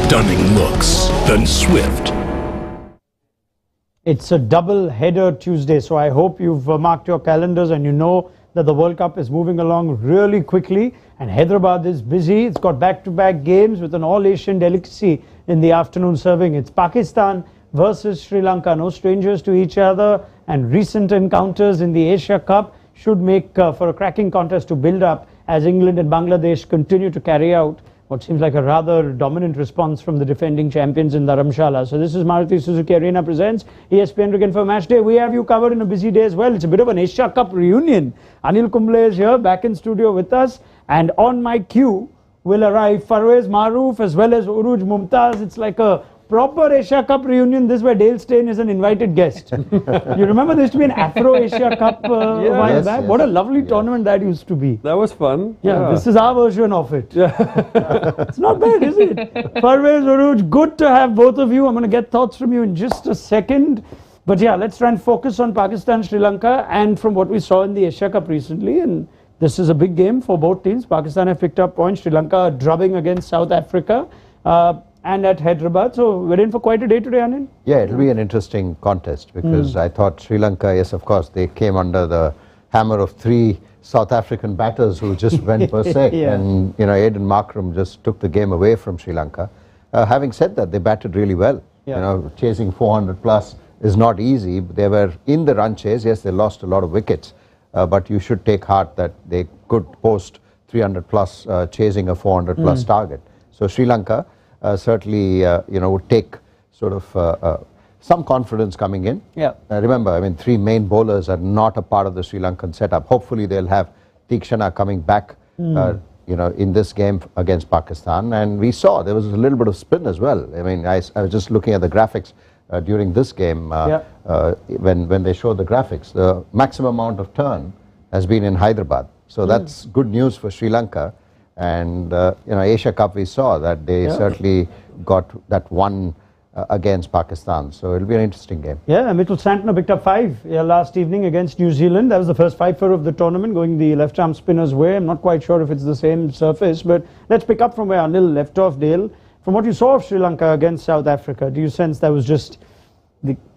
stunning looks, then swift. It's a double header Tuesday, so I hope you've marked your calendars and you know that the World Cup is moving along really quickly and Hyderabad is busy. It's got back-to-back games with an all-Asian delicacy in the afternoon serving. It's Pakistan versus Sri Lanka, no strangers to each other, and recent encounters in the Asia Cup should make for a cracking contest to build up as England and Bangladesh continue to carry out what seems like a rather dominant response from the defending champions in Dharamshala. So this is Maruti Suzuki Arena presents ESPN Cricket for Matchday. We have you covered in a busy day as well. It's a bit of an Asia Cup reunion. Anil Kumble is here, back in studio with us. And on my cue will arrive Farveez, Maharoof, as well as Urooj, Mumtaz. It's like a proper Asia Cup reunion. This where Steyn is an invited guest. You remember there used to be an Afro-Asia Cup a while back? Yes. What a lovely tournament that used to be. That was fun. Yeah, this is our version of it. Yeah. It's not bad, is it? Farveez, Urooj, good to have both of you. I'm going to get thoughts from you in just a second. But yeah, let's try and focus on Pakistan, Sri Lanka, and from what we saw in the Asia Cup recently. And this is a big game for both teams. Pakistan have picked up points. Sri Lanka drubbing against South Africa. And at Hyderabad. So we're in for quite a day today, Anil. Yeah, it'll be an interesting contest because I thought Sri Lanka, yes, of course, they came under the hammer of three South African batters who just went per se. And, you know, Aiden Markram just took the game away from Sri Lanka. Having said that, they batted really well. You know, chasing 400 plus is not easy. They were in the run chase. Yes, they lost a lot of wickets. But you should take heart that they could post 300 plus chasing a 400 plus target. So Sri Lanka certainly, you know, would take sort of some confidence coming in. Remember, I mean, three main bowlers are not a part of the Sri Lankan setup. Hopefully, they'll have Theekshana coming back, you know, in this game against Pakistan. And we saw there was a little bit of spin as well. I mean, I was just looking at the graphics during this game when they showed the graphics. The maximum amount of turn has been in Hyderabad. So that's good news for Sri Lanka. And, you know, Asia Cup, we saw that they certainly got that one against Pakistan. So it'll be an interesting game. Yeah, Mitchell Santner picked up 5 last evening against New Zealand. That was the first 5-fer of the tournament, going the left-arm spinner's way. I'm not quite sure if it's the same surface, but let's pick up from where Anil left off, Dale. From what you saw of Sri Lanka against South Africa, do you sense that was just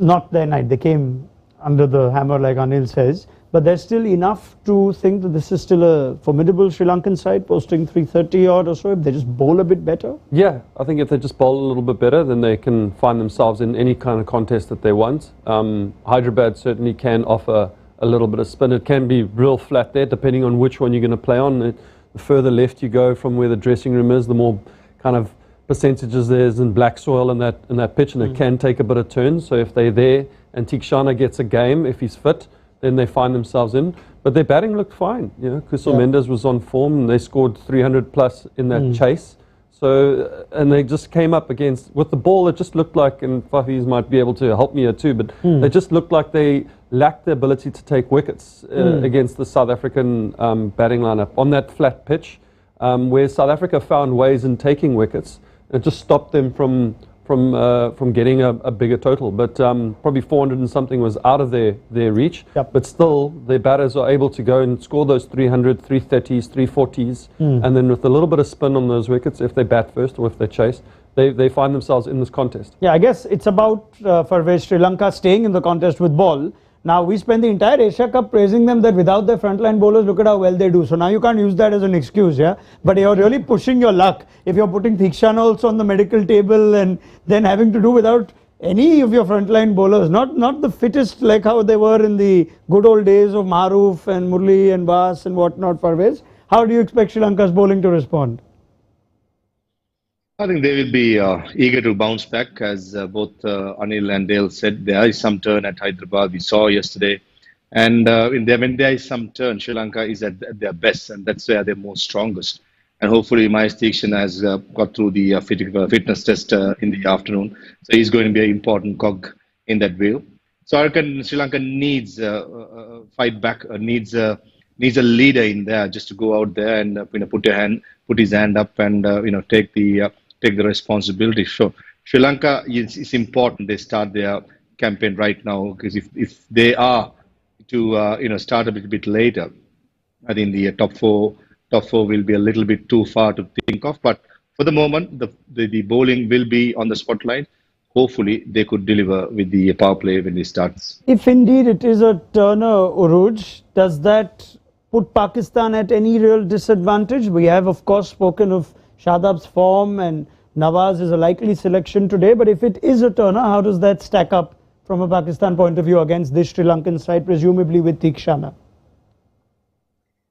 not their night? They came under the hammer, like Anil says. But there's still enough to think that this is still a formidable Sri Lankan side, posting 330 odd or so, if they just bowl a bit better? Yeah, I think if they just bowl a little bit better, then they can find themselves in any kind of contest that they want. Hyderabad certainly can offer a little bit of spin. It can be real flat there, depending on which one you're going to play on. The further left you go from where the dressing room is, the more kind of percentages there is in black soil in that pitch, and it can take a bit of turn. So if they're there and Theekshana gets a game, if he's fit, then they find themselves in. But their batting looked fine. You know, Kusal Mendes was on form and they scored 300 plus in that chase. So, and they just came up against, with the ball, it just looked like, and Farveez might be able to help me here too, but they just looked like they lacked the ability to take wickets against the South African batting lineup on that flat pitch, where South Africa found ways in taking wickets. It just stopped them from getting a bigger total, but probably 400 and something was out of their reach. But still, their batters are able to go and score those 300, 330s, 340s, and then with a little bit of spin on those wickets, if they bat first or if they chase, they find themselves in this contest. Yeah, I guess it's about for Sri Lanka staying in the contest with ball. Now, we spent the entire Asia Cup praising them that without their frontline bowlers, look at how well they do. So now you can't use that as an excuse, But you're really pushing your luck if you're putting Theekshana also on the medical table and then having to do without any of your frontline bowlers. Not the fittest like how they were in the good old days of Maharoof and Murli and Bas and whatnot, Farveez. How do you expect Sri Lanka's bowling to respond? I think they will be eager to bounce back, as both Anil and Dale said. There is some turn at Hyderabad, we saw yesterday. And when there is some turn, Sri Lanka is at their best, and that's where they're most strongest. And hopefully, Mahesh Theekshana has got through the fitness test in the afternoon. So he's going to be an important cog in that wheel. So I reckon Sri Lanka needs fight back, needs a leader in there just to go out there and put his hand up and take the responsibility. So Sri Lanka is important. They start their campaign right now, because if they are to start a bit later, I think the top four will be a little bit too far to think of. But for the moment, the bowling will be on the spotlight. Hopefully, they could deliver with the power play when it starts. If indeed it is a turner, Urooj, does that put Pakistan at any real disadvantage? We have, of course, spoken of Shadab's form, and Nawaz is a likely selection today. But if it is a turner, how does that stack up from a Pakistan point of view against this Sri Lankan side, presumably with Theekshana?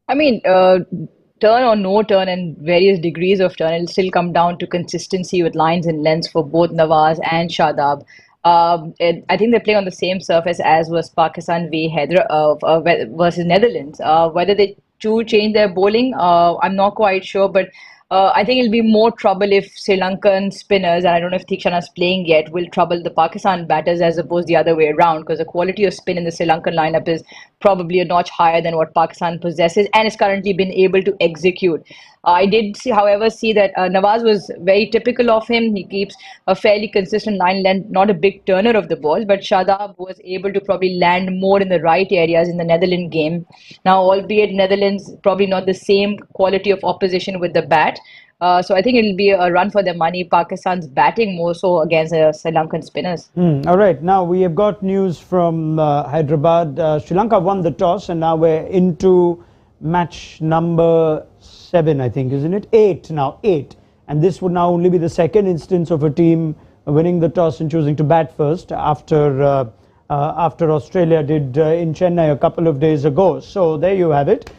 I mean, turn or no turn and various degrees of turn, it'll still come down to consistency with lines and lengths for both Nawaz and Shadab. I think they play on the same surface as was Pakistan versus Netherlands. Whether they change their bowling, I'm not quite sure, but I think it'll be more trouble if Sri Lankan spinners, and I don't know if Theekshana is playing yet, will trouble the Pakistan batters as opposed the other way around, because the quality of spin in the Sri Lankan lineup is probably a notch higher than what Pakistan possesses and has currently been able to execute. I did, however, see that Nawaz was very typical of him. He keeps a fairly consistent line length, not a big turner of the ball, but Shadab was able to probably land more in the right areas in the Netherlands game. Now, albeit Netherlands probably not the same quality of opposition with the bat. So I think it'll be a run for their money. Pakistan's batting more so against Sri Lankan spinners. All right, now we have got news from Hyderabad. Sri Lanka won the toss, and now we're into match number 7, I think, isn't it? 8 now, 8. And this would now only be the second instance of a team winning the toss and choosing to bat first after Australia did in Chennai a couple of days ago. So there you have it.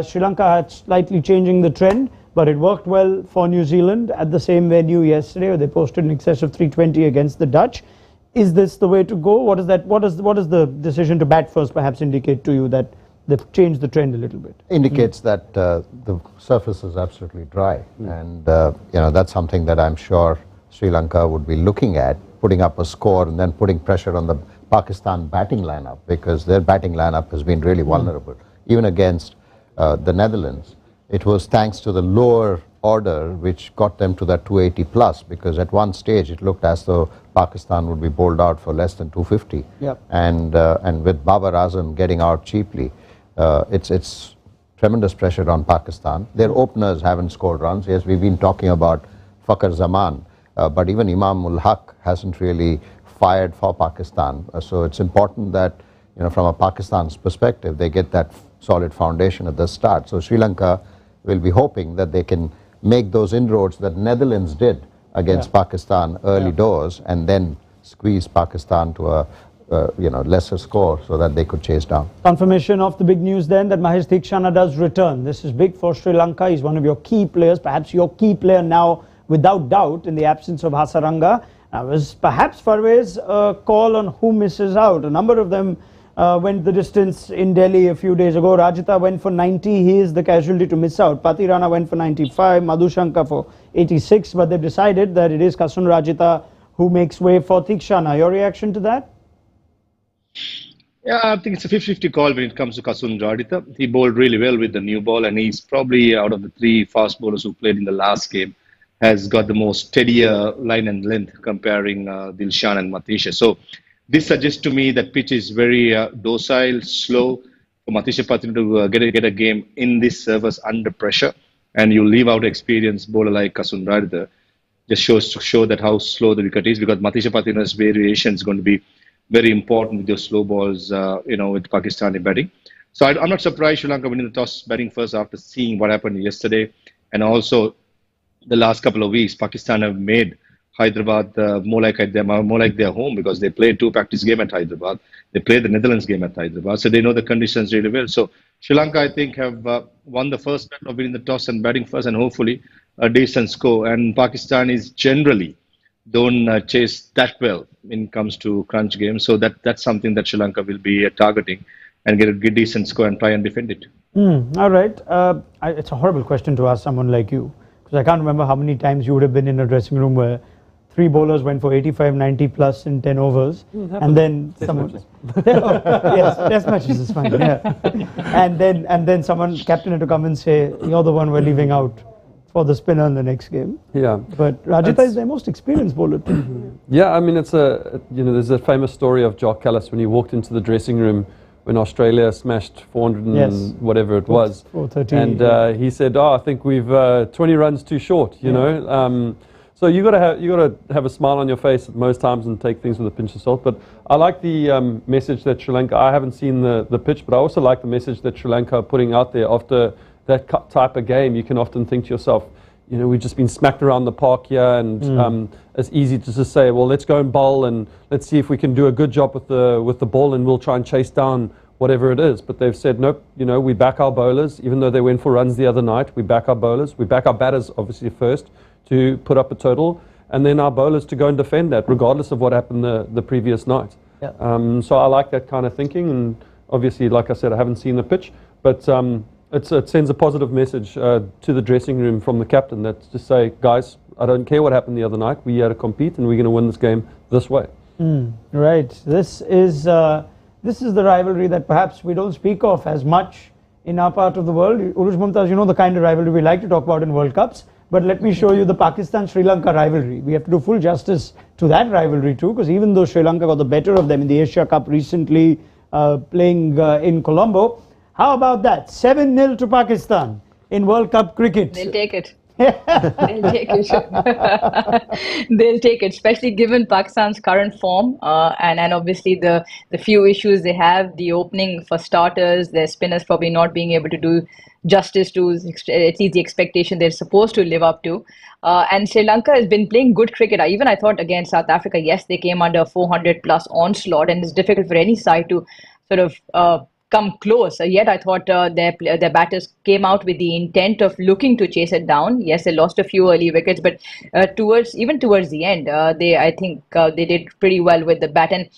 Sri Lanka had slightly changing the trend, but it worked well for New Zealand at the same venue yesterday, where they posted in excess of 320 against the Dutch. Is this the way to go? What does the decision to bat first perhaps indicate to you, that they've changed the trend a little bit? Indicates that the surface is absolutely dry, and that's something that I'm sure Sri Lanka would be looking at, putting up a score and then putting pressure on the Pakistan batting lineup, because their batting lineup has been really vulnerable. Even against the Netherlands, it was thanks to the lower order which got them to that 280 plus, because at one stage it looked as though Pakistan would be bowled out for less than 250. Yep. And with Babar Azam getting out cheaply, it's tremendous pressure on Pakistan. Their openers haven't scored runs. Yes, we've been talking about Fakhar Zaman, but even Imam ul Haq hasn't really fired for Pakistan. So it's important that, from a Pakistan's perspective, they get that solid foundation at the start. So Sri Lanka will be hoping that they can make those inroads that Netherlands did against Pakistan early doors, and then squeeze Pakistan to a lesser score so that they could chase down. Confirmation of the big news then that Mahesh Theekshana does return. This is big for Sri Lanka. He's one of your key players, perhaps your key player now without doubt in the absence of Hasaranga. Now, was perhaps Farveez a call on who misses out? A number of them went the distance in Delhi a few days ago. Rajita went for 90. He is the casualty to miss out. Patirana went for 95. Madhushanka for 86. But they've decided that it is Kasun Rajita who makes way for Theekshana. Your reaction to that? Yeah, I think it's a 50-50 call when it comes to Kasun Rajita. He bowled really well with the new ball, and he's probably, out of the 3 fast bowlers who played in the last game, has got the most steadier line and length comparing Dilshan and Matisha. So this suggests to me that pitch is very docile, slow for Matisha Patil to get a game in this surface under pressure, and you leave out experienced bowler like Kasun Rajita. Just shows to show that how slow the wicket is, because Matisha Patil's variation is going to be very important with your slow balls, with Pakistani batting. So I'm not surprised Sri Lanka winning the toss batting first after seeing what happened yesterday, and also the last couple of weeks, Pakistan have made Hyderabad more like their home, because they played 2 practice games at Hyderabad. They played the Netherlands game at Hyderabad, so they know the conditions really well. So Sri Lanka, I think, have won the first battle of winning the toss and batting first, and hopefully a decent score. And Pakistan is generally don't chase that well when it comes to crunch games, so that's something that Sri Lanka will be targeting and get a decent score and try and defend it. All right, it's a horrible question to ask someone like you, because I can't remember how many times you would have been in a dressing room where 3 bowlers went for 85, 90 plus in 10 overs, and then someone, yes, test matches is fine, yeah. and then someone, captain, had to come and say, you're the one we're leaving out for the spinner in the next game. Yeah, but Rajita is their most experienced bowler too. Yeah, I mean, it's there's a famous story of Jock Callis when he walked into the dressing room when Australia smashed 400 and whatever it was. 430. And he said, I think we've 20 runs too short, you know. So you got to have a smile on your face at most times and take things with a pinch of salt. But I like the message that Sri Lanka, I haven't seen the pitch, but I also like the message that Sri Lanka are putting out there. After that type of game, you can often think to yourself, you know, we've just been smacked around the park here, and it's easy to just say, well, let's go and bowl and let's see if we can do a good job with the ball, and we'll try and chase down whatever it is. But they've said, nope, you know, we back our bowlers, even though they went for runs the other night. We back our bowlers, we back our batters obviously first to put up a total, and then our bowlers to go and defend that, regardless of what happened the previous night. So I like that kind of thinking, and obviously, like I said, I haven't seen the pitch, but it sends a positive message to the dressing room from the captain, that's to say, guys, I don't care what happened the other night, we're here to compete and we're going to win this game this way. Right. This is the rivalry that perhaps we don't speak of as much in our part of the world. Urooj, Mumtaz, you know the kind of rivalry we like to talk about in World Cups, but let me show you the Pakistan-Sri Lanka rivalry. We have to do full justice to that rivalry too, because even though Sri Lanka got the better of them in the Asia Cup recently, playing in Colombo, how about that? 7-0 to Pakistan in World Cup cricket. They'll take it. They'll take it. They'll take it, especially given Pakistan's current form and obviously the few issues they have. The opening, for starters, their spinners probably not being able to do justice to at least the expectation they're supposed to live up to. And Sri Lanka has been playing good cricket. I thought against South Africa, yes, they came under a 400 plus onslaught, and it's difficult for any side to sort of come close. Yet I thought their batters came out with the intent of looking to chase it down. Yes, they lost a few early wickets, but towards the end, I think they did pretty well with the bat. And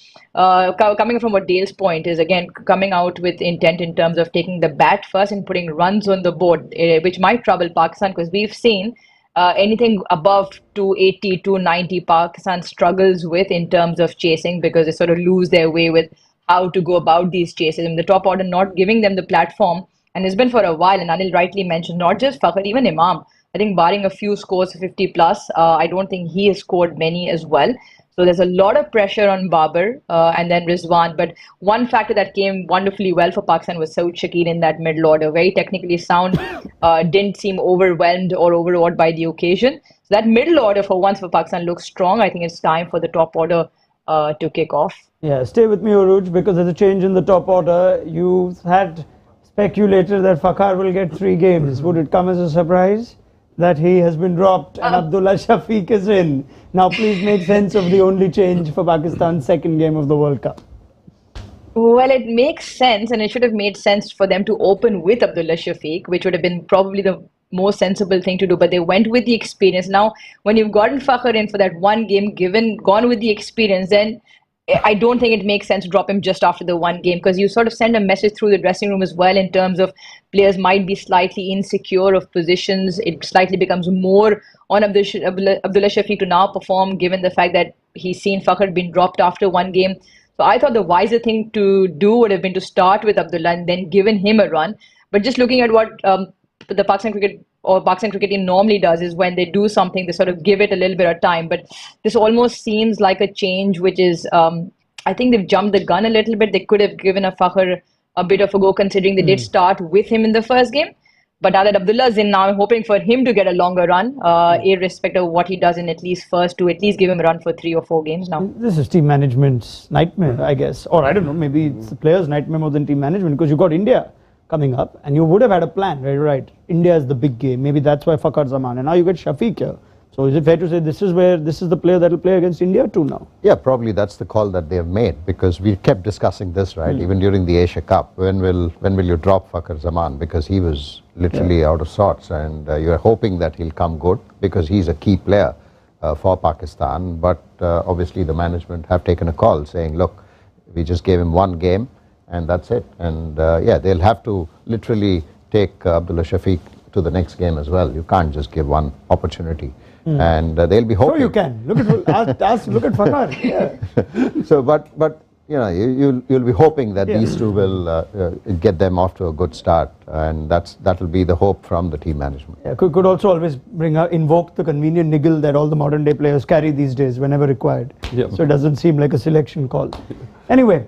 coming from what Dale's point is, again, coming out with intent in terms of taking the bat first and putting runs on the board, which might trouble Pakistan, because we've seen anything above 280, 290 Pakistan struggles with in terms of chasing, because they sort of lose their way with how to go about these chases, and the top order not giving them the platform. And it's been for a while, and Anil rightly mentioned, not just Fakhar, even Imam. I think barring a few scores, 50 plus, I don't think he has scored many as well. So there's a lot of pressure on Babar and then Rizwan. But one factor that came wonderfully well for Pakistan was Saud Shakir in that middle order, very technically sound, didn't seem overwhelmed or overawed by the occasion. So that middle order for once for Pakistan looks strong. I think it's time for the top order to kick off. Yeah, stay with me, Urooj, because there's a change in the top order. You had speculated that Fakhar will get 3 games. Would it come as a surprise that he has been dropped and Abdullah Shafiq is in? Now please make sense of the only change for Pakistan's second game of the World Cup. Well, it makes sense, and it should have made sense for them to open with Abdullah Shafiq, which would have been probably the most sensible thing to do, but they went with the experience. Now, when you've gotten Fakhar in for that one game, gone with the experience, then I don't think it makes sense to drop him just after the one game, because you sort of send a message through the dressing room as well in terms of players might be slightly insecure of positions. It slightly becomes more on Abdullah Shafiq to now perform, given the fact that he's seen Fakhar being dropped after one game. So I thought the wiser thing to do would have been to start with Abdullah and then given him a run. But just looking at what the Pakistan cricket team normally does is when they do something, they sort of give it a little bit of time. But this almost seems like a change which is, I think they've jumped the gun a little bit. They could have given a Fakhar a bit of a go, considering they did start with him in the first game. But now that Abdullah's in, now I'm hoping for him to get a longer run, irrespective of what he does in at least give him a run for 3 or 4 games now. This is team management's nightmare, I guess. Or I don't know, maybe it's the players' nightmare more than team management, because you've got India coming up and you would have had a plan, right? India is the big game. Maybe that's why Fakhar Zaman. And now you get Shafiq here. So is it fair to say this is the player that will play against India too now? Yeah, probably that's the call that they have made, because we kept discussing this, right? Even during the Asia Cup, when will you drop Fakhar Zaman, because he was literally out of sorts, and you're hoping that he'll come good because he's a key player for Pakistan. But obviously the management have taken a call saying, look, we just gave him 1 game and that's it. And they'll have to literally take Abdullah Shafiq to the next game as well. You can't just give 1 opportunity. And they'll be hoping. Sure you can. Look at Fakhar. Yeah. So, but you know, you'll be hoping that these two will get them off to a good start, and that'll be the hope from the team management. Yeah, could also always invoke the convenient niggle that all the modern day players carry these days whenever required. So it doesn't seem like a selection call. Anyway,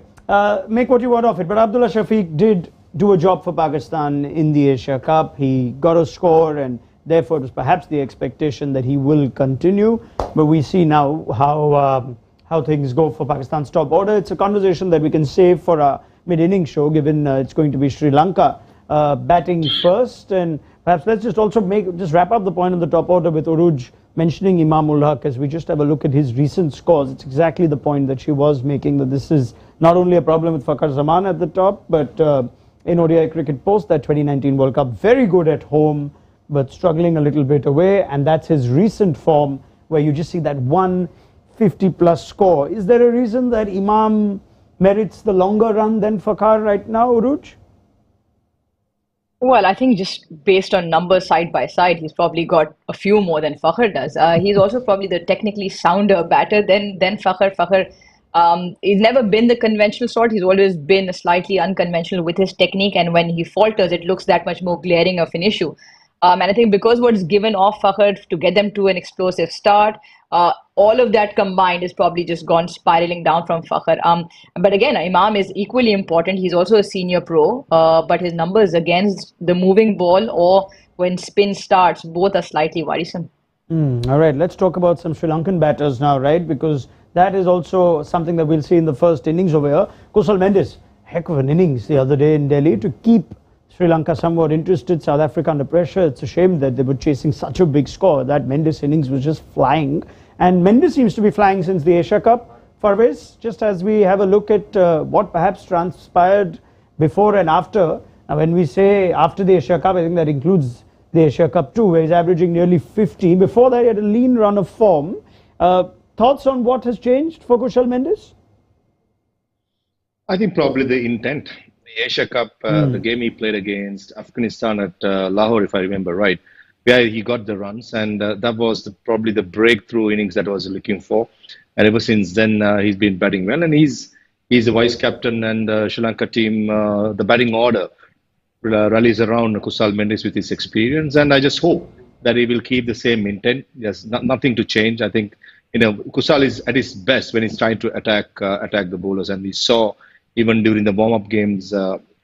Make what you want of it. But Abdullah Shafiq did do a job for Pakistan in the Asia Cup. He got a score, and therefore it was perhaps the expectation that he will continue. But we see now how things go for Pakistan's top order. It's a conversation that we can save for a mid-inning show, given it's going to be Sri Lanka batting first. And perhaps let's just also wrap up the point on the top order with Urooj mentioning Imam-ul Haq. As we just have a look at his recent scores, it's exactly the point that she was making, that this is not only a problem with Fakhar Zaman at the top, but in ODI cricket post that 2019 World Cup, very good at home, but struggling a little bit away. And that's his recent form, where you just see that 150+ score. Is there a reason that Imam merits the longer run than Fakhar right now, Urooj? Well, I think just based on numbers side by side, he's probably got a few more than Fakhar does. He's also probably the technically sounder batter than Fakhar. Fakhar, he's never been the conventional sort. He's always been slightly unconventional with his technique, and when he falters, it looks that much more glaring of an issue. And I think because what's given off Fakhar to get them to an explosive start, all of that combined is probably just gone spiraling down from Fakhar. But again, Imam is equally important. He's also a senior pro, but his numbers against the moving ball or when spin starts, both are slightly worrisome. All right, let's talk about some Sri Lankan batters now, right? Because that is also something that we'll see in the first innings over here. Kusal Mendis, heck of an innings the other day in Delhi to keep Sri Lanka somewhat interested, South Africa under pressure. It's a shame that they were chasing such a big score. That Mendis innings was just flying. And Mendis seems to be flying since the Asia Cup. Farveez, just as we have a look at what perhaps transpired before and after. Now, when we say after the Asia Cup, I think that includes the Asia Cup too, where he's averaging nearly 50. Before that, he had a lean run of form. Thoughts on what has changed for Kusal Mendis? I think probably the intent. The Asia Cup, the game he played against Afghanistan at Lahore, if I remember right, where he got the runs, and that was probably the breakthrough innings that I was looking for. And ever since then, he's been batting well, and he's the vice captain, and Sri Lanka team, the batting order rallies around Kusal Mendis with his experience, and I just hope that he will keep the same intent. There's nothing to change. I think Kusal is at his best when he's trying to attack the bowlers, and we saw even during the warm-up games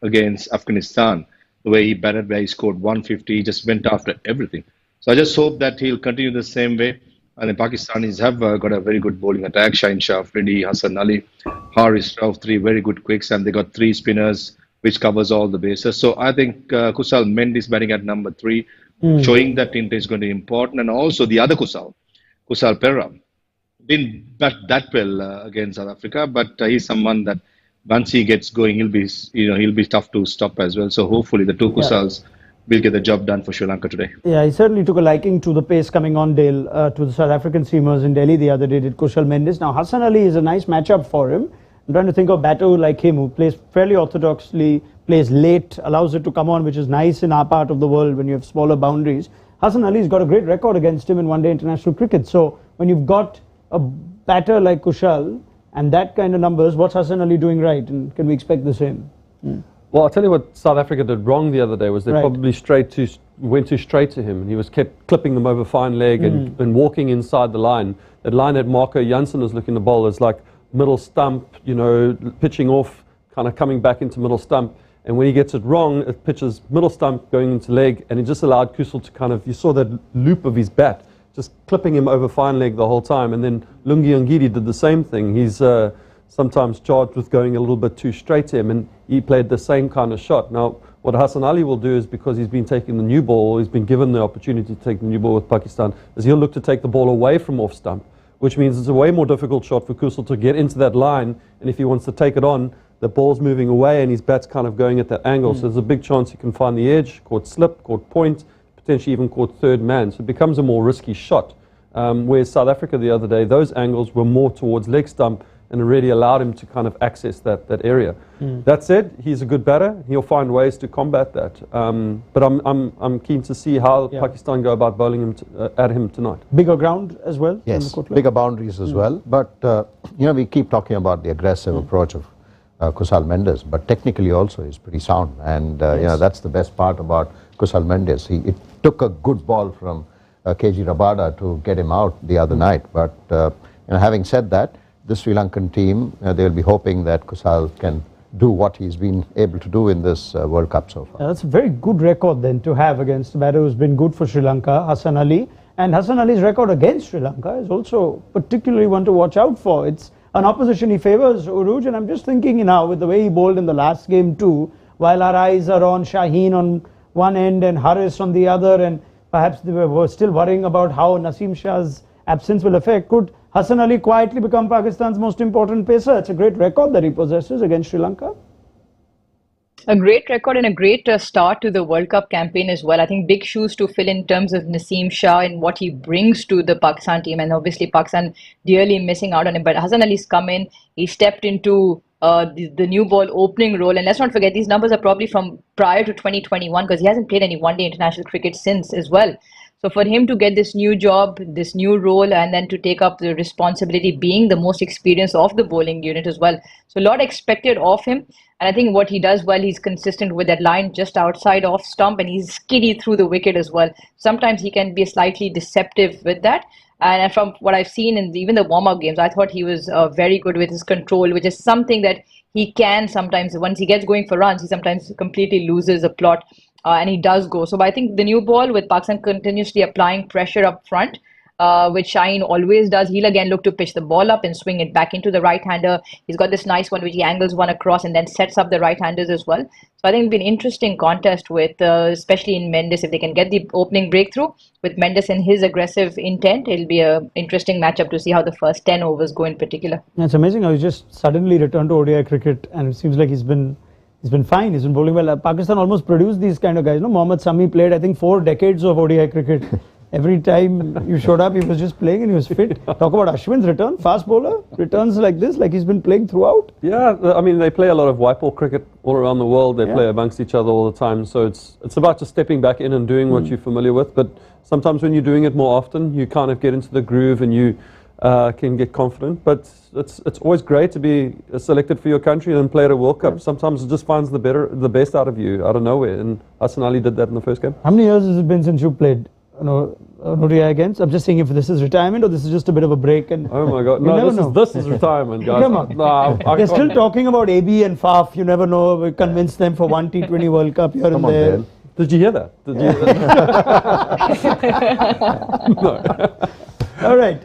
against Afghanistan, the way he batted, where he scored 150, he just went after everything. So I just hope that he'll continue the same way. And the Pakistanis have got a very good bowling attack. Shaheen Shah Afridi, Hassan Ali, Haris Rauf, 3 very good quicks, and they got 3 spinners, which covers all the bases. So I think Kusal Mendis batting at number 3, showing that intent is going to be important. And also the other Kusal Perera, didn't bat that well against South Africa, but he's someone that once he gets going, he'll be tough to stop as well. So hopefully the two Kusals will get the job done for Sri Lanka today. Yeah, he certainly took a liking to the pace coming on, Dale, to the South African seamers in Delhi the other day, did Kusal Mendis. Now, Hassan Ali is a nice matchup for him. I'm trying to think of a batter like him who plays fairly orthodoxly, plays late, allows it to come on, which is nice in our part of the world when you have smaller boundaries. Hassan Ali's got a great record against him in one-day international cricket. So when you've got a batter like Kusal and that kind of numbers, what's Hassan Ali doing right? And can we expect the same? Well, I'll tell you what South Africa did wrong the other day was they probably went too straight to him, and he was kept clipping them over fine leg and walking inside the line. That line that Marco Jansen is looking to bowl is like middle stump, pitching off, kind of coming back into middle stump. And when he gets it wrong, it pitches middle stump going into leg, and it just allowed Kusal to you saw that loop of his bat, just clipping him over fine leg the whole time. And then Lungi Ngidi did the same thing. He's sometimes charged with going a little bit too straight to him, and he played the same kind of shot. Now, what Hassan Ali will do is, because he's been taking the new ball, he's been given the opportunity to take the new ball with Pakistan, is he'll look to take the ball away from off stump, which means it's a way more difficult shot for Kusal to get into that line, and if he wants to take it on, the ball's moving away and his bat's kind of going at that angle. So there's a big chance he can find the edge, caught slip, caught point, potentially even caught third man. So it becomes a more risky shot. Whereas South Africa the other day, those angles were more towards leg stump, and it really allowed him to kind of access that area. That said, he's a good batter. He'll find ways to combat that. But I'm keen to see how Pakistan go about bowling him at him tonight. Bigger ground as well? Yes, bigger boundaries as well. But, we keep talking about the aggressive approach of Kusal Mendis, but technically also is pretty sound. And, that's the best part about Kusal Mendis. It took a good ball from KG Rabada to get him out the other night. But, having said that, the Sri Lankan team, they'll be hoping that Kusal can do what he's been able to do in this World Cup so far. That's a very good record then to have against a batter who's been good for Sri Lanka, Hassan Ali. And Hassan Ali's record against Sri Lanka is also particularly one to watch out for. It's an opposition he favours, Urooj, and I'm just thinking now with the way he bowled in the last game too, while our eyes are on Shaheen on one end and Haris on the other, and perhaps they were still worrying about how Naseem Shah's absence will affect. Could Hassan Ali quietly become Pakistan's most important pacer? It's a great record that he possesses against Sri Lanka. A great record and a great start to the World Cup campaign as well. I think big shoes to fill in terms of Naseem Shah and what he brings to the Pakistan team. And obviously Pakistan dearly missing out on him. But Hassan Ali's come in, he stepped into the new ball opening role. And let's not forget, these numbers are probably from prior to 2021 because he hasn't played any one-day international cricket since as well. So for him to get this new job, this new role, and then to take up the responsibility being the most experienced of the bowling unit as well. So a lot expected of him. And I think what he does well, he's consistent with that line just outside off stump, and he's skiddy through the wicket as well. Sometimes he can be slightly deceptive with that. And from what I've seen in even the warm-up games, I thought he was very good with his control, which is something that he can sometimes, once he gets going for runs, he sometimes completely loses a plot. And he does go. So I think the new ball with Pakistan continuously applying pressure up front, which Shaheen always does. He'll again look to pitch the ball up and swing it back into the right-hander. He's got this nice one which he angles one across and then sets up the right-handers as well. So I think it'll be an interesting contest with, especially in Mendes, if they can get the opening breakthrough with Mendes and his aggressive intent. It'll be an interesting matchup to see how the first 10 overs go in particular. It's amazing how he just suddenly returned to ODI cricket, and it seems like he's been fine. He's been bowling well. Pakistan almost produced these kind of guys. No, Mohammad Sami played, I think, 4 decades of ODI cricket. Every time you showed up, he was just playing and he was fit. Talk about Ashwin's return, fast bowler, returns like this, like he's been playing throughout. Yeah, I mean, they play a lot of white ball cricket all around the world. They play amongst each other all the time. So it's about just stepping back in and doing what you're familiar with. But sometimes when you're doing it more often, you kind of get into the groove and you can get confident. But it's always great to be selected for your country and play at a World Cup. Sometimes it just finds the best out of you out of nowhere. And Hassan Ali did that in the first game. How many years has it been since you played ODI against? I'm just saying if this is retirement or this is just a bit of a break. And oh my God, no, this is retirement, guys. Come on. They're still talking about AB and Faf. You never know. We convince them for one T20 World Cup here and there. Dan. Did you hear that? Did you hear that? No. All right.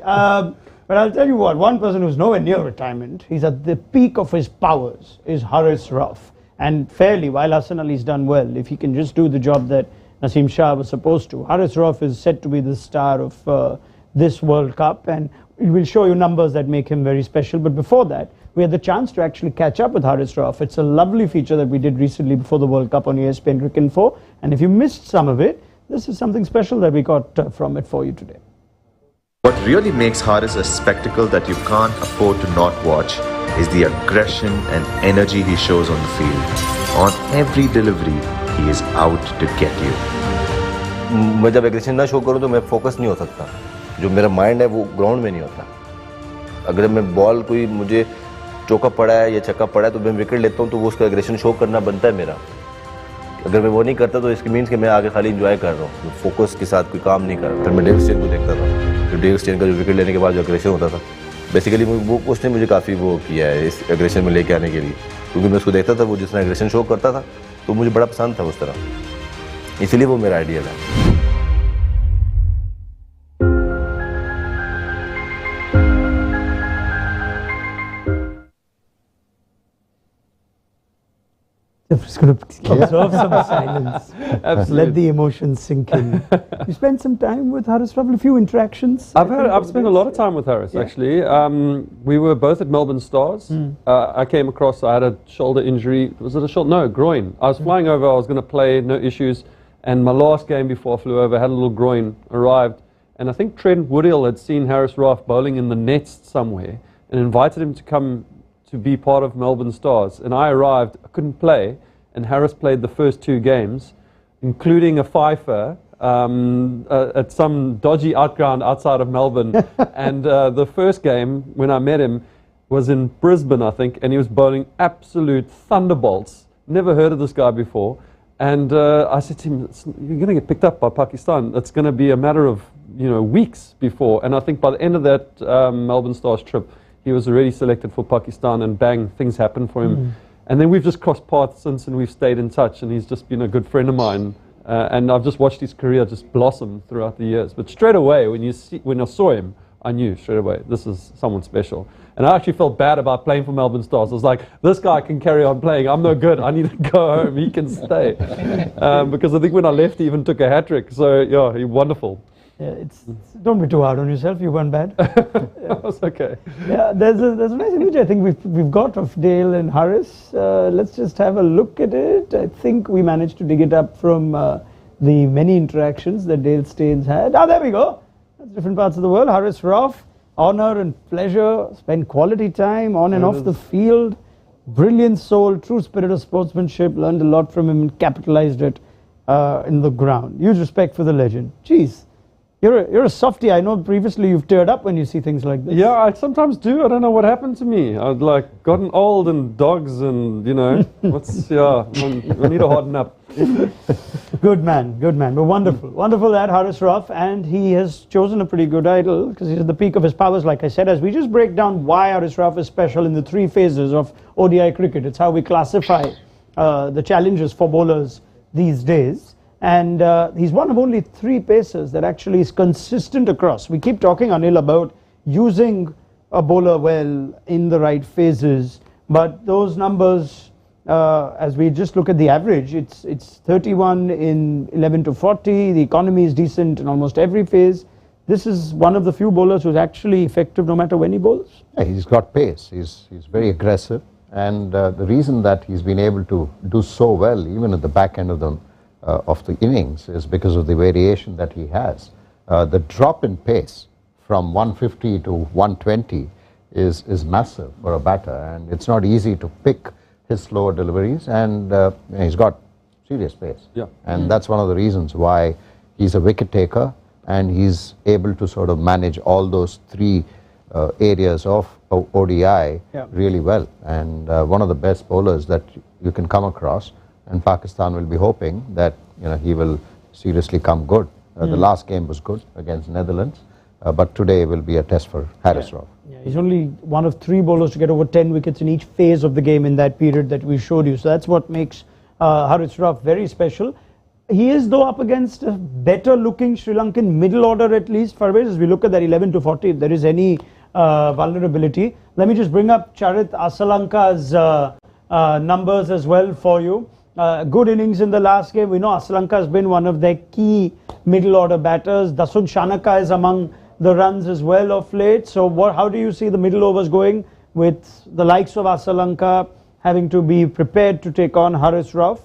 But I'll tell you what, one person who's nowhere near retirement, he's at the peak of his powers, is Haris Rauf. And fairly, while Hassan Ali's done well, if he can just do the job that Naseem Shah was supposed to, Haris Rauf is said to be the star of this World Cup, and it will show you numbers that make him very special. But before that, we had the chance to actually catch up with Haris Rauf. It's a lovely feature that we did recently before the World Cup on ESPN Cricinfo. And if you missed some of it, this is something special that we got from it for you today. What really makes Haris a spectacle that you can't afford to not watch is the aggression and energy he shows on the field. On every delivery, he is out to get you. मैं जब aggression ना show करूं तो मैं focus नहीं हो सकता. जो मेरा माइंड है वो ग्राउंड में नहीं होता. अगर मैं बॉल कोई मुझे चौका पड़ा है या छक्का पड़ा है तो मैं विकेट लेता हूं तो वो उसका एग्रेशन शो करना बनता है मेरा. अगर मैं वो नहीं करता तो इसके मीन्स कि मैं आगे खाली एंजॉय कर रहा हूँ, फोकस के साथ कोई काम नहीं कर रहा. फिर मैं डेव स्टेन को देखता था, तो डेव स्टेन का जो विकेट लेने के बाद जो एग्रेशन होता था, बेसिकली वो उसने मुझे काफ़ी वो किया है इस एग्रेशन में लेके आने के लिए, क्योंकि मैं उसको देखता था वो जिस तरह एग्रेशन शो करता था तो मुझे बड़ा पसंद था उस तरह, इसलिए वो मेरा आइडियल है. Just going to observe some silence. Absolutely. Let the emotions sink in. You spent some time with Haris, probably a few interactions. I've spent a lot of time with Haris, actually. We were both at Melbourne Stars. I came across, I had a shoulder injury. Was it a shoulder? No, groin. I was flying over, I was going to play, no issues. And my last game before I flew over, had a little groin, arrived. And I think Trent Woodhill had seen Haris Rauf bowling in the nets somewhere and invited him to come to be part of Melbourne Stars. And I arrived, I couldn't play, and Haris played the first 2 games, including a fifer at some dodgy outground outside of Melbourne. And the first game, when I met him, was in Brisbane, I think, and he was bowling absolute thunderbolts. Never heard of this guy before. And I said to him, you're going to get picked up by Pakistan. It's going to be a matter of weeks before. And I think by the end of that Melbourne Stars trip, he was already selected for Pakistan, and bang, things happened for him. And then we've just crossed paths since, and we've stayed in touch, and he's just been a good friend of mine. And I've just watched his career just blossom throughout the years. But straight away, when I saw him, I knew straight away, this is someone special. And I actually felt bad about playing for Melbourne Stars. I was like, this guy can carry on playing. I'm no good. I need to go home. He can stay. Because I think when I left, he even took a hat-trick. So, yeah, he's wonderful. Yeah, don't be too hard on yourself. You weren't bad. It was okay. Yeah, there's a nice image I think we've got of Dale and Harris. Let's just have a look at it. I think we managed to dig it up from the many interactions that Dale Steyn's had. There we go. That's different parts of the world. Harris Rauf, honor and pleasure, spend quality time on and off the field. Brilliant soul, true spirit of sportsmanship. Learned a lot from him and capitalized it in the ground. Huge respect for the legend. Jeez. You're a softie. I know previously you've teared up when you see things like this. Yeah, I sometimes do. I don't know what happened to me. I've like gotten old and dogs and, you know, I need to harden up. Good man. But wonderful. Wonderful that Harris Rauf, and he has chosen a pretty good idol because he's at the peak of his powers, like I said, as we just break down why Harris Rauf is special in the three phases of ODI cricket. It's how we classify the challenges for bowlers these days. And he's one of only three pacers that actually is consistent across. We keep talking, Anil, about using a bowler well in the right phases, but those numbers, as we just look at the average, it's 31 in 11 to 40. The economy is decent in almost every phase. This is one of the few bowlers who's actually effective no matter when he bowls. Yeah, he's got pace. He's very aggressive, and the reason that he's been able to do so well, even at the back end of the innings, is because of the variation that he has. The drop in pace from 150 to 120 is massive for a batter, and it's not easy to pick his slower deliveries, and he's got serious pace. Yeah. And that's one of the reasons why he's a wicket taker, and he's able to sort of manage all those three areas of ODI really well, and one of the best bowlers that you can come across. And Pakistan will be hoping that he will seriously come good. The last game was good against Netherlands, but today will be a test for Harris Rauf. Yeah, he's only one of three bowlers to get over 10 wickets in each phase of the game in that period that we showed you. So that's what makes Harris Rauf very special. He is though up against a better looking Sri Lankan middle order at least. Farveez, as we look at that 11 to 40, if there is any vulnerability. Let me just bring up Charit Asalanka's numbers as well for you. Good innings in the last game. We know Asalanka has been one of their key middle order batters. Dasun Shanaka is among the runs as well of late. So how do you see the middle overs going with the likes of Asalanka having to be prepared to take on Harris Rauf?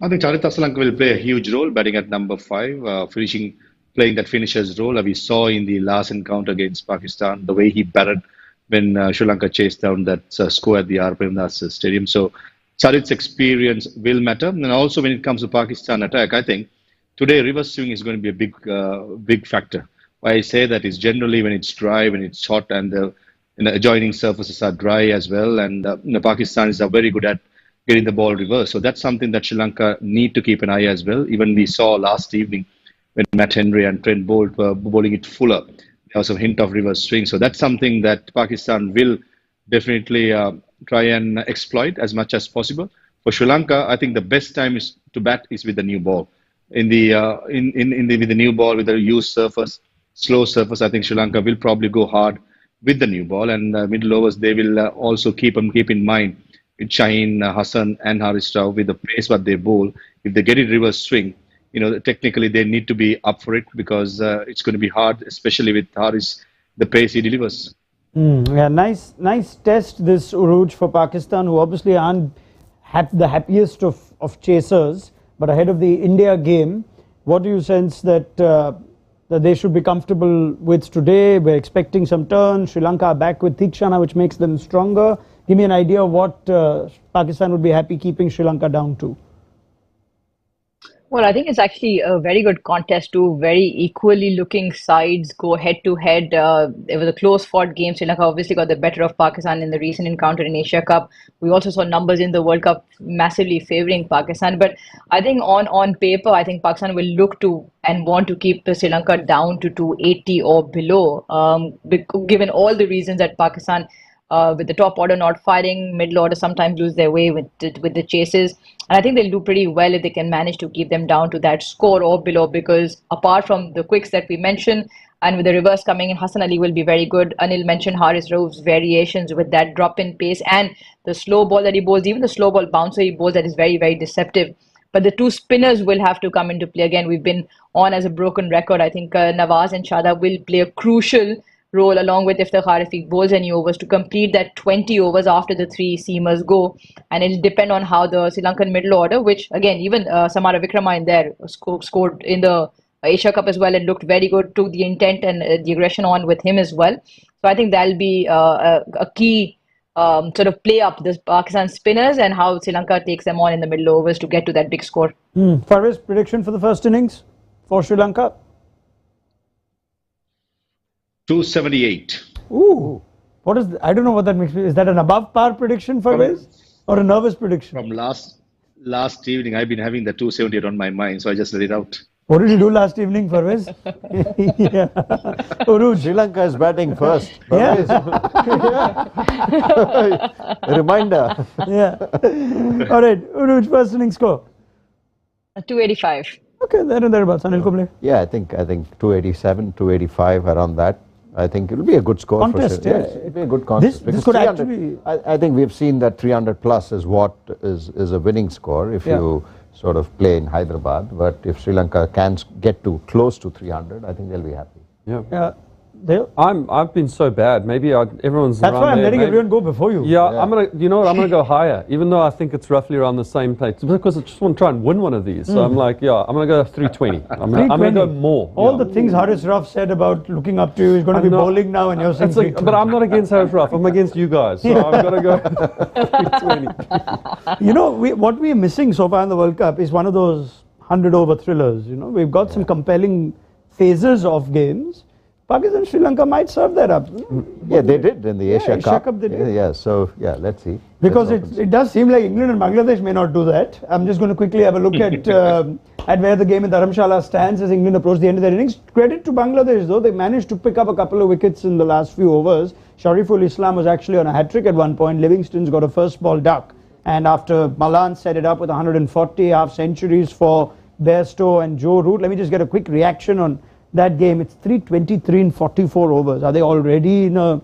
I think Charit Asalanka will play a huge role, batting at number 5, playing that finisher's role. We saw in the last encounter against Pakistan the way he batted when Sri Lanka chased down that score at the R. Premdas Stadium. So Charit's experience will matter. And also when it comes to Pakistan attack, I think today reverse swing is going to be a big factor. Why I say that is generally when it's dry, when it's hot, and the adjoining surfaces are dry as well. And Pakistan is very good at getting the ball reversed. So that's something that Sri Lanka need to keep an eye as well. Even we saw last evening when Matt Henry and Trent Bolt were bowling it fuller, there was a hint of reverse swing. So that's something that Pakistan will definitely try and exploit as much as possible. For Sri Lanka, I think the best time is to bat is with the new ball. With the new ball, with the used surface, slow surface, I think Sri Lanka will probably go hard with the new ball, and middle overs they will also keep in mind with Shaheen, Hassan and Harris Rauf with the pace what they bowl. If they get it reverse swing, technically they need to be up for it because it's going to be hard, especially with Harris, the pace he delivers. Yeah, nice test this, Urooj, for Pakistan, who obviously aren't the happiest of chasers, but ahead of the India game, what do you sense that they should be comfortable with today? We're expecting some turns. Sri Lanka are back with Tikshana, which makes them stronger. Give me an idea of what Pakistan would be happy keeping Sri Lanka down to. Well, I think it's actually a very good contest. Two very equally looking sides go head to head. It was a close fought game. Sri Lanka obviously got the better of Pakistan in the recent encounter in Asia Cup. We also saw numbers in the World Cup massively favouring Pakistan. But I think on paper, I think Pakistan will look to and want to keep Sri Lanka down to 280 or below, given all the reasons that Pakistan with the top order not firing, middle order sometimes lose their way with the chases. And I think they'll do pretty well if they can manage to keep them down to that score or below, because apart from the quicks that we mentioned, and with the reverse coming in, Hassan Ali will be very good. Anil mentioned Haris Rauf's variations with that drop in pace and the slow ball that he bowls, even the slow ball bouncer he bowls that is very, very deceptive. But the two spinners will have to come into play. Again, we've been on as a broken record. I think Nawaz and Shadab will play a crucial role along with if the Kharifi bowls any overs to complete that 20 overs after the three seamers go. And it'll depend on how the Sri Lankan middle order, which again, even Samara Vikrama in there scored in the Asia Cup as well and looked very good, took the intent and the aggression on with him as well. So I think that'll be a key sort of play up this Pakistan spinners and how Sri Lanka takes them on in the middle overs to get to that big score. Farveez, prediction for the first innings for Sri Lanka? 278. Ooh, what is? I don't know what that makes me. Is that an above par prediction, Farveez, or a nervous prediction? From last evening, I've been having the 278 on my mind, so I just let it out. What did you do last evening, Farveez? Yeah. Urooj. Sri Lanka is batting first. Yeah. A reminder. Yeah. All right, Urooj, first inning score. 285. Okay, there and thereabouts. Anil Kumble. Yeah, I think 287, 285, around that. I think it'll be a good score Contest, for Sri Lanka. yeah. It'll be a good contest. This because could 300 actually. I think we've seen that 300 plus is what is a winning score if you sort of play in Hyderabad. But if Sri Lanka can get to close to 300, I think they'll be happy. Yeah. There. I've been so bad. Maybe everyone's. That's around why I'm there, letting maybe. everyone go before you. Yeah, I'm gonna. You know what? I'm gonna go higher, even though I think it's roughly around the same place. Because I just want to try and win one of these. So I'm like, yeah, I'm gonna go 320. I'm gonna go more. All the things Haris Rauf said about looking up to you, he's going to be bowling now, and you're saying. But I'm not against Haris Rauf. I'm against you guys. So I've got to go 320. You know, what we're missing so far in the World Cup is one of those 100-over thrillers. You know, we've got some compelling phases of games. Pakistan, Sri Lanka might serve that up. Yeah, they did in the Asia Cup. They did. Yeah, so yeah, let's see. Because it does seem like England and Bangladesh may not do that. I'm just going to quickly have a look at where the game in Dharamshala stands as England approach the end of their innings. Credit to Bangladesh though, they managed to pick up a couple of wickets in the last few overs. Shariful Islam was actually on a hat-trick at one point. Livingston's got a first ball duck. And after Malan set it up with 140 half centuries for Bairstow and Joe Root, let me just get a quick reaction on that game. It's 323 in 44 overs. Are they already in a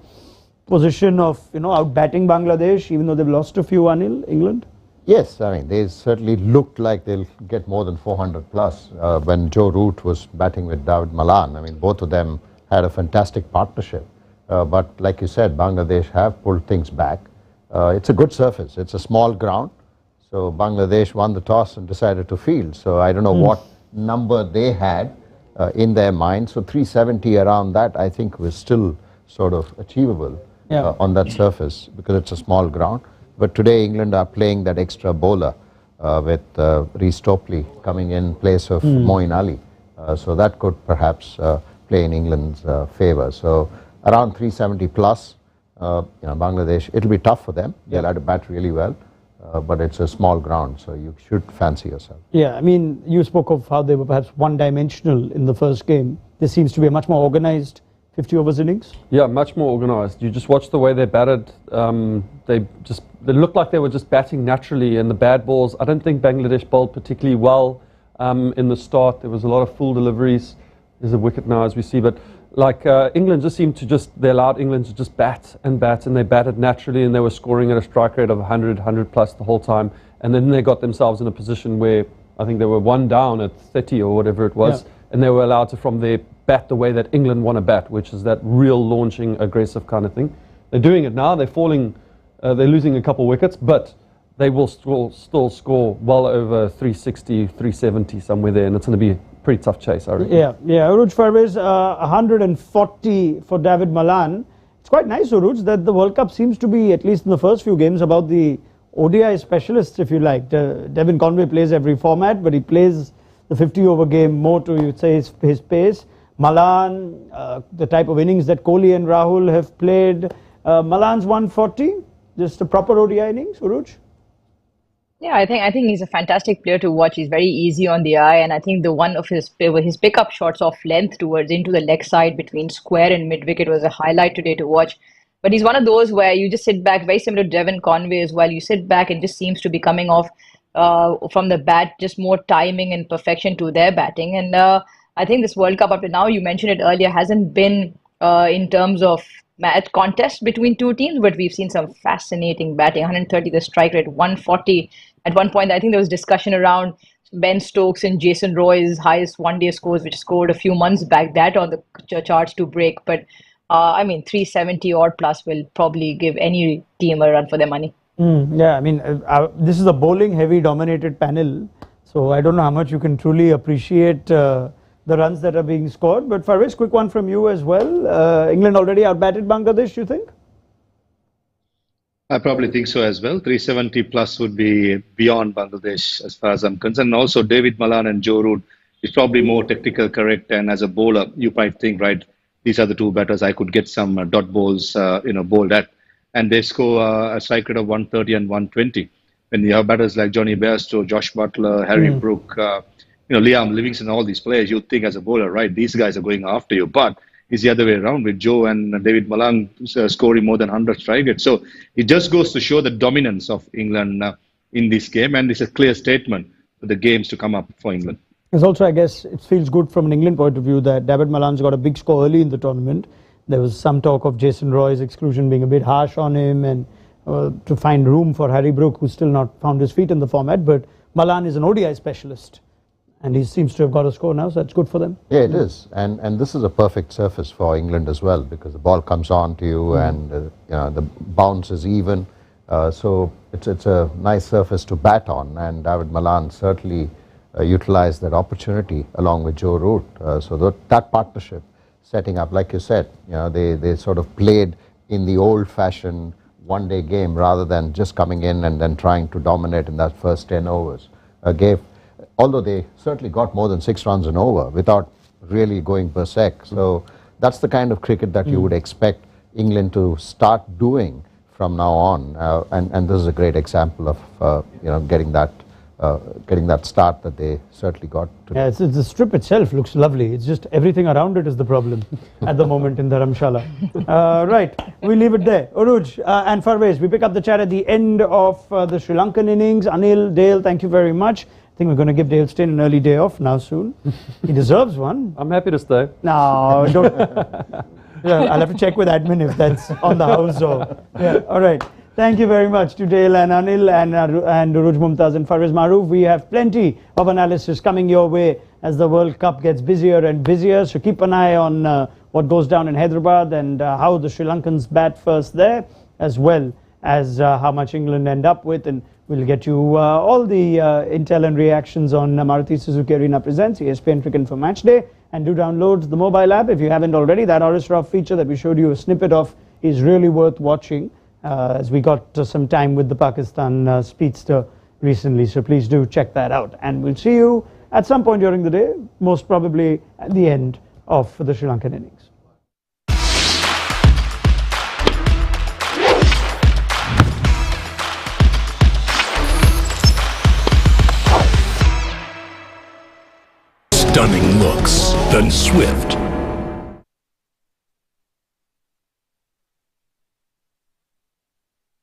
position of, out-batting Bangladesh, even though they've lost a few, Anil, England? Yes, I mean, they certainly looked like they'll get more than 400 plus when Joe Root was batting with David Malan. I mean, both of them had a fantastic partnership. But like you said, Bangladesh have pulled things back. It's a good surface. It's a small ground. So Bangladesh won the toss and decided to field. So I don't know what number they had in their mind. So 370 around that, I think, was still sort of achievable on that surface because it's a small ground. But today England are playing that extra bowler with Reece Topley coming in place of Moeen Ali. So that could perhaps play in England's favour. So around 370 plus, Bangladesh, it'll be tough for them. They'll have to bat really well. But it's a small ground, so you should fancy yourself. Yeah, I mean, you spoke of how they were perhaps one-dimensional in the first game. This seems to be a much more organised 50 overs innings. Yeah, much more organised. You just watch the way they batted. They looked like they were just batting naturally, and the bad balls, I don't think Bangladesh bowled particularly well in the start. There was a lot of full deliveries. There's a wicket now, as we see, but England just seemed to they allowed England to just bat, and they batted naturally, and they were scoring at a strike rate of 100 plus the whole time. And then they got themselves in a position where I think they were one down at 30 or whatever it was, and they were allowed to from there bat the way that England want to bat, which is that real launching, aggressive kind of thing. They're doing it now. They're falling, they're losing a couple wickets, but they will still score well over 360, 370 somewhere there, and it's going to be a pretty tough chase, I reckon. Yeah. Urooj, Farveez, 140 for David Malan. It's quite nice, Urooj, that the World Cup seems to be, at least in the first few games, about the ODI specialists, if you like. Devin Conway plays every format, but he plays the 50-over game more to, you'd say, his pace. Malan, the type of innings that Kohli and Rahul have played. Malan's 140, just a proper ODI innings, Urooj? Yeah, I think he's a fantastic player to watch. He's very easy on the eye, and I think the one of his pickup shots off length towards into the leg side between square and mid wicket was a highlight today to watch. But he's one of those where you just sit back, very similar to Devon Conway as well. You sit back and just seems to be coming off from the bat, just more timing and perfection to their batting. And I think this World Cup up to now, you mentioned it earlier, hasn't been in terms of match contest between two teams, but we've seen some fascinating batting. 130 the strike rate, 140 at one point. I think there was discussion around Ben Stokes and Jason Roy's highest one-day scores, which scored a few months back, that on the charts to break. But I mean, 370 odd plus will probably give any team a run for their money. Yeah, I mean, this is a bowling heavy dominated panel, so I don't know how much you can truly appreciate the runs that are being scored. But Farveez, quick one from you as well. England already outbatted Bangladesh, you think? I probably think so as well. 370 plus would be beyond Bangladesh as far as I'm concerned. Also, David Malan and Joe Root is probably more technical correct. And as a bowler, you might think, right, these are the two batters I could get some dot balls, bowled at. And they score a strike rate of 130 and 120. When you have batters like Johnny Bairstow, Josh Butler, Harry Brook, Liam Livingston, all these players, you'd think as a bowler, right, these guys are going after you. But it's the other way around with Joe and David Malan scoring more than 100 strike rates. So it just goes to show the dominance of England in this game. And it's a clear statement for the games to come up for England. Because also, I guess, it feels good from an England point of view that David Malan's got a big score early in the tournament. There was some talk of Jason Roy's exclusion being a bit harsh on him, and to find room for Harry Brook, who's still not found his feet in the format. But Malan is an ODI specialist, and he seems to have got a score now, so that's good for them. Yeah, it is. And this is a perfect surface for England as well, because the ball comes on to you and the bounce is even. So it's a nice surface to bat on, and David Malan certainly utilized that opportunity along with Joe Root. So that partnership setting up, like you said, they sort of played in the old-fashioned one-day game rather than just coming in and then trying to dominate in that first 10 overs. Although they certainly got more than 6 runs an over without really going berserk. So that's the kind of cricket that you would expect England to start doing from now on. And this is a great example of getting that start that they certainly got today. Yeah, the strip itself looks lovely. It's just everything around it is the problem at the moment in Dharamshala. Right, we leave it there. Urooj and Farveez, we pick up the chat at the end of the Sri Lankan innings. Anil, Dale, thank you very much. I think we're going to give Dale Steyn an early day off now soon. He deserves one. I'm happy to stay. No, don't. Yeah, I'll have to check with admin if that's on the house or. Yeah, all right. Thank you very much to Dale and Anil and Urooj, Mumtaz and Farveez. Maharoof. We have plenty of analysis coming your way as the World Cup gets busier and busier. So keep an eye on what goes down in Hyderabad and how the Sri Lankans bat first there, as well as how much England end up with. And we'll get you all the intel and reactions on Maruti Suzuki Arena Presents ESPN Cricket for Matchday. And do download the mobile app if you haven't already. That RS Rough feature that we showed you a snippet of is really worth watching. As we got some time with the Pakistan speedster recently, so please do check that out. And we'll see you at some point during the day, most probably at the end of the Sri Lankan innings.